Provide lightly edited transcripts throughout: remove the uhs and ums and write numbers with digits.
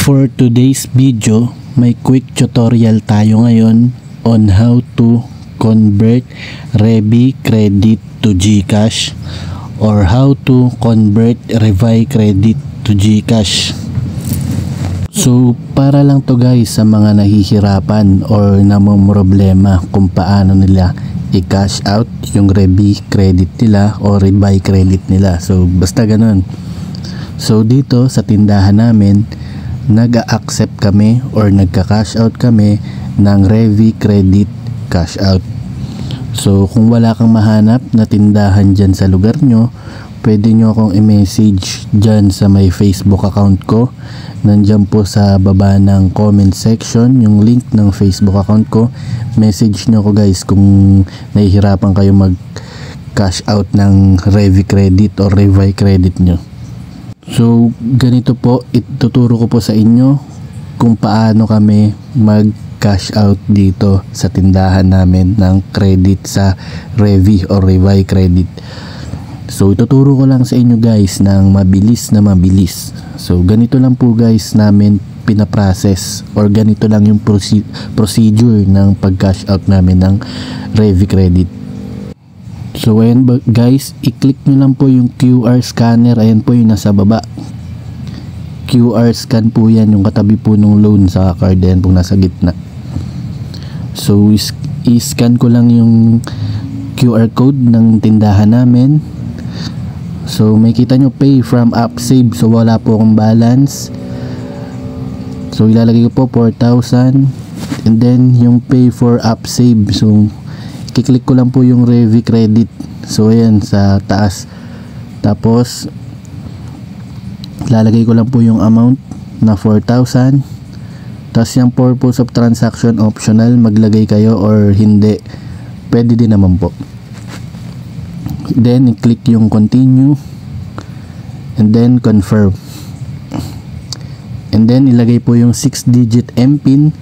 For today's video, may quick tutorial tayo ngayon on how to convert Revi credit to GCash or how to convert Revi credit to GCash. So para lang to guys sa mga nahihirapan or namomroblema kung paano nila i-cash out yung Revi credit nila o Revi credit nila. So basta ganun. So dito sa tindahan namin, nag-accept kami or nagka-cash out kami ng Revi credit cash out. So kung wala kang mahanap na tindahan dyan sa lugar nyo, pwede nyo akong i-message dyan sa may Facebook account ko. Nandyan po sa baba ng comment section yung link ng Facebook account ko. Message nyo ako guys kung nahihirapan kayo mag cash out ng Revi credit or Revi credit nyo. So ganito po, ituturo ko po sa inyo kung paano kami mag cash out dito sa tindahan namin ng credit sa Revi or Revi credit. So ituturo ko lang sa inyo guys ng mabilis na mabilis. So ganito lang po guys namin pinaprocess or ganito lang yung procedure ng pag cash out namin ng Revi credit. So ayan guys, i-click nyo lang po yung QR scanner. Ayan po yung nasa baba, QR scan po yan, yung katabi po ng loan sa card. Ayan po nasa gitna. So i-scan ko lang yung QR code ng tindahan namin. So may kita nyo pay from app save. So wala po akong balance. So ilalagay ko po 4,000 and then yung pay for app save. So kiklik ko lang po yung Revi credit. So ayan sa taas. Tapos lalagay ko lang po yung amount na 4,000. Tapos yung purpose of transaction optional, maglagay kayo or hindi, pwede din naman po. Then i-click yung continue and then confirm. And then ilagay po yung 6-digit MPIN.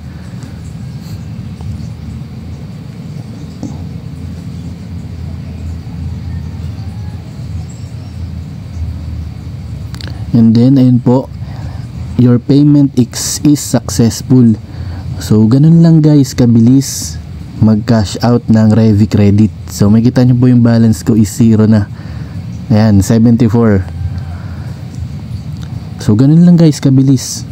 And then ayun po, your payment is successful. So ganun lang guys kabilis mag cash out ng Revi credit. So makita nyo po yung balance ko is 0 na. Ayan, 74. So ganun lang guys kabilis.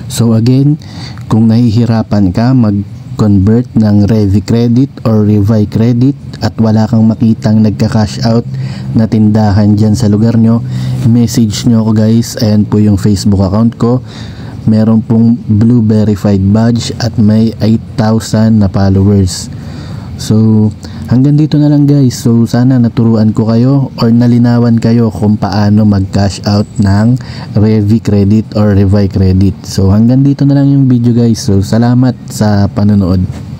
So again, kung nahihirapan ka mag convert ng Revi credit or Revi credit at wala kang makitang nagka-cash out na tindahan dyan sa lugar nyo, message nyo ako guys. Ayan po yung Facebook account ko. Meron pong blue verified badge at may 8,000 na followers. So hanggang dito na lang guys. So sana naturuan ko kayo or nalinawan kayo kung paano mag-cash out ng Revi credit or Revi credit. So hanggang dito na lang yung video guys. So salamat sa panonood.